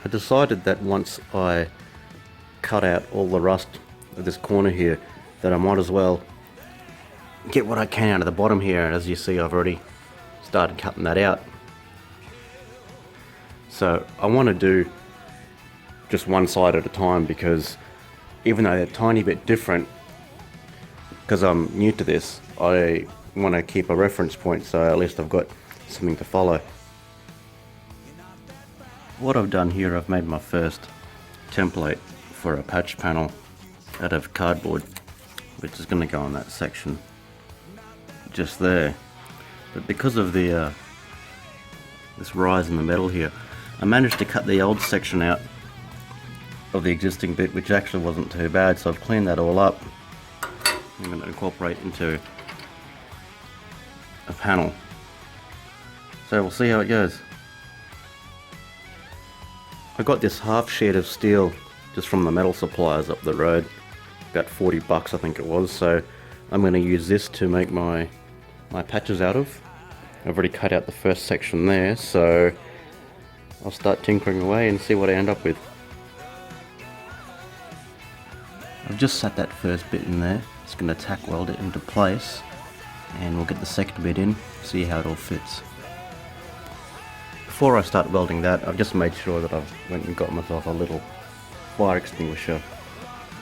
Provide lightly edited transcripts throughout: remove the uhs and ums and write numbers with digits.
I decided that once I cut out all the rust of this corner here, that I might as well get what I can out of the bottom here, and as you see I've already started cutting that out. So I want to do just one side at a time, because even though they're a tiny bit different, because I'm new to this, I want to keep a reference point so at least I've got something to follow. What I've done here, I've made my first template for a patch panel out of cardboard, which is going to go on that section just there. But because of the this rise in the metal here, I managed to cut the old section out of the existing bit, which actually wasn't too bad, so I've cleaned that all up. I'm going to incorporate into a panel. So we'll see how it goes. I got this half sheet of steel just from the metal suppliers up the road, about 40 bucks I think it was, so I'm going to use this to make my patches out of. I've already cut out the first section there, so I'll start tinkering away and see what I end up with. I've just set that first bit in there. It's going to tack weld it into place, and we'll get the second bit in, see how it all fits. Before I start welding that, I've just made sure that I've went and got myself a little fire extinguisher,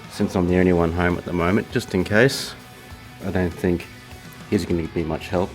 since I'm the only one home at the moment, just in case. I don't think he's going to be much help.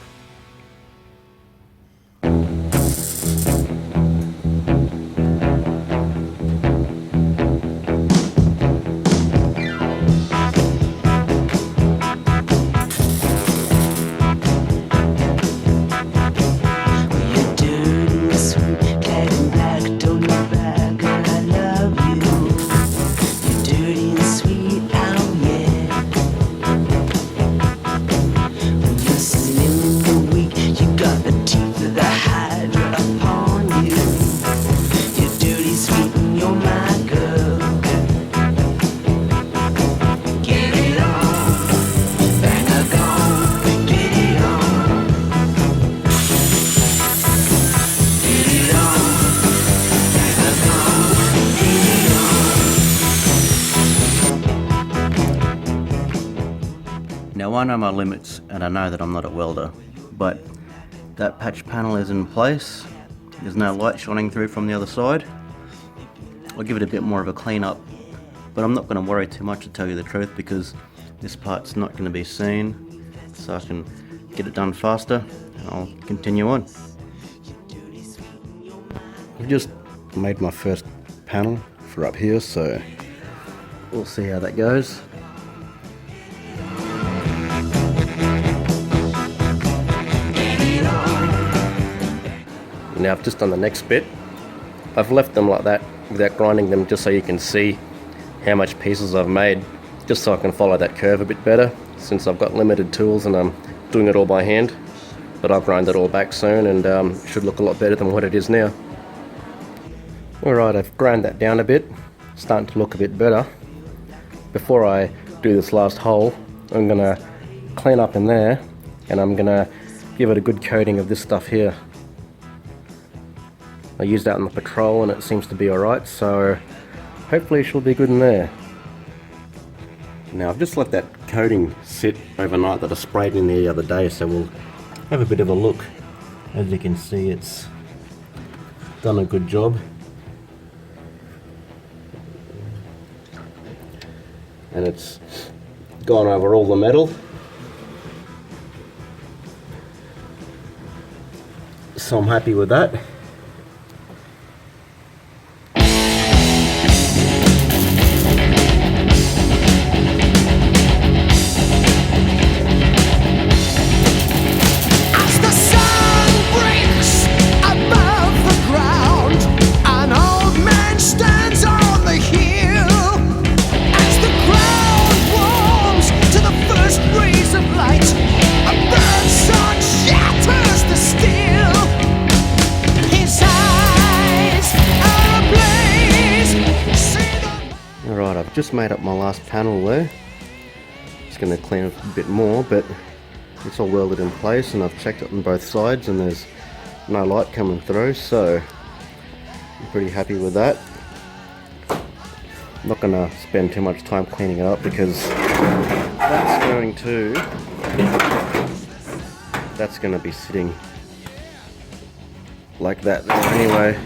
Now I know my limits, and I know that I'm not a welder, but that patch panel is in place. There's no light shining through from the other side. I'll give it a bit more of a clean up, but I'm not going to worry too much, to tell you the truth, because this part's not going to be seen, so I can get it done faster and I'll continue on. I've just made my first panel for up here, so we'll see how that goes. Now I've just done the next bit. I've left them like that without grinding them, just so you can see how much pieces I've made, just so I can follow that curve a bit better, since I've got limited tools and I'm doing it all by hand. But I'll grind it all back soon, and it should look a lot better than what it is now. Alright, I've ground that down a bit, starting to look a bit better. Before I do this last hole, I'm going to clean up in there, and I'm going to give it a good coating of this stuff here. I used that on the patrol and it seems to be alright, so hopefully it should be good in there. Now I've just let that coating sit overnight that I sprayed in the other day, so we'll have a bit of a look. As you can see, it's done a good job. And it's gone over all the metal. So I'm happy with that. I've just made up my last panel there. Just going to clean it a bit more, but it's all welded in place, and I've checked it on both sides and there's no light coming through, so I'm pretty happy with that. I'm not going to spend too much time cleaning it up because that's going to be sitting like that there anyway.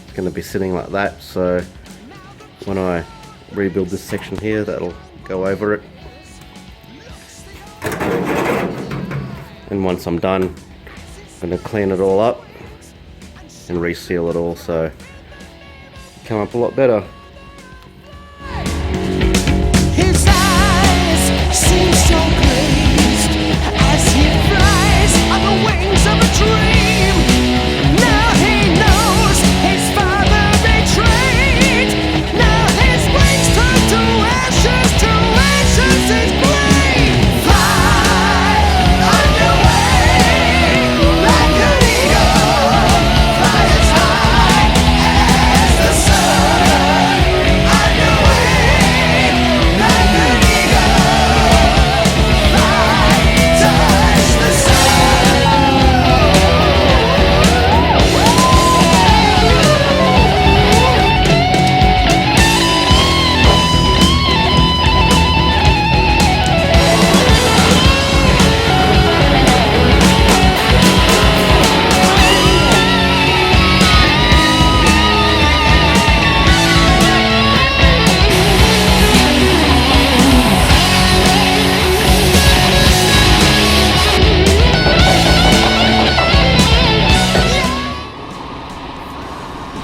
It's going to be sitting like that, so when I rebuild this section here, that'll go over it. And once I'm done, I'm going to clean it all up and reseal it all, so come up a lot better. His eyes seem so glazed as he flies on the wings of a dream. Now he knows his father betrayed. Now his wings turn to ashes his brain. Fly on your way like an eagle. Fly as high as the sun. On your way like an eagle. Fly, touch the sun.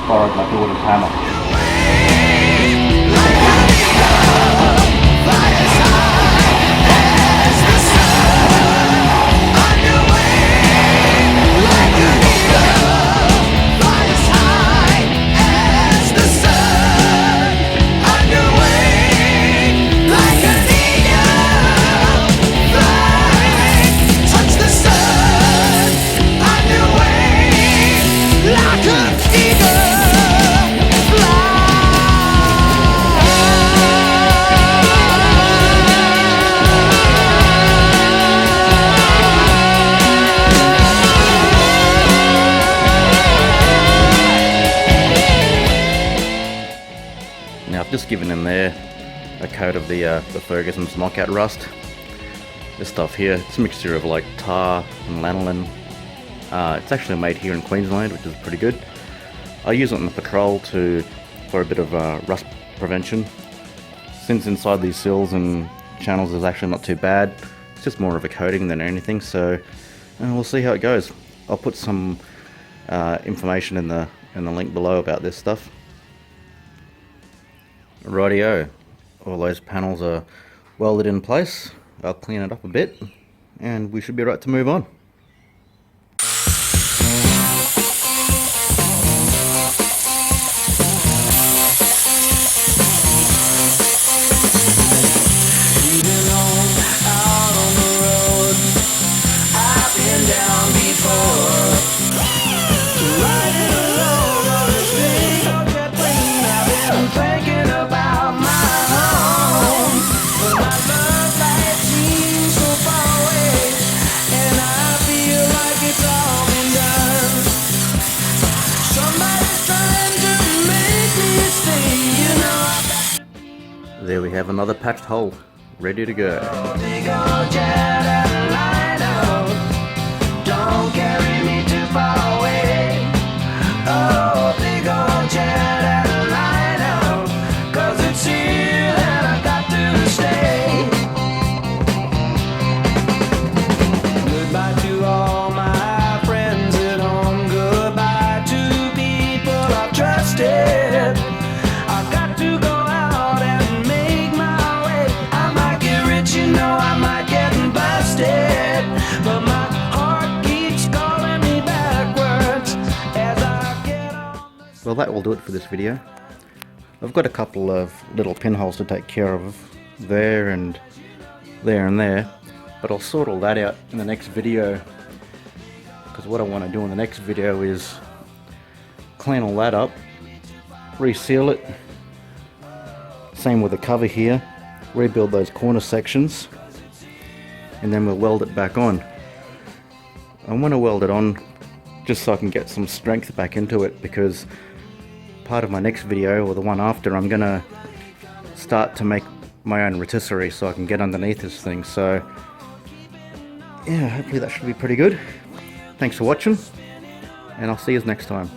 Borrowed my daughter's hammer. Now I've just given in there a coat of the Ferguson's knockout rust. This stuff here, it's a mixture of like tar and lanolin. It's actually made here in Queensland, which is pretty good. I use it on the patrol for a bit of rust prevention. Since inside these sills and channels is actually not too bad, it's just more of a coating than anything, so we'll see how it goes. I'll put some information in the link below about this stuff. Rightio, all those panels are welded in place. I'll clean it up a bit and we should be right to move on. There we have another patched hole, ready to go. Big old jet airliner, don't carry me too far away. Oh, big old jet airliner, 'cause it's here and I got to stay. Goodbye to all my friends at home, goodbye to people I've trusted. I've got to go out and make my way. I might get rich, you know, I might get busted, but my heart keeps calling me backwards as I get on. Well, that will do it for this video. I've got a couple of little pinholes to take care of there and there, but I'll sort all that out in the next video, because what I want to do in the next video is clean all that up, reseal it, same with the cover here, rebuild those corner sections, and then we'll weld it back on. I want to weld it on just so I can get some strength back into it, because part of my next video, or the one after, I'm gonna start to make my own rotisserie so I can get underneath this thing. So yeah, hopefully that should be pretty good. Thanks for watching, and I'll see you next time.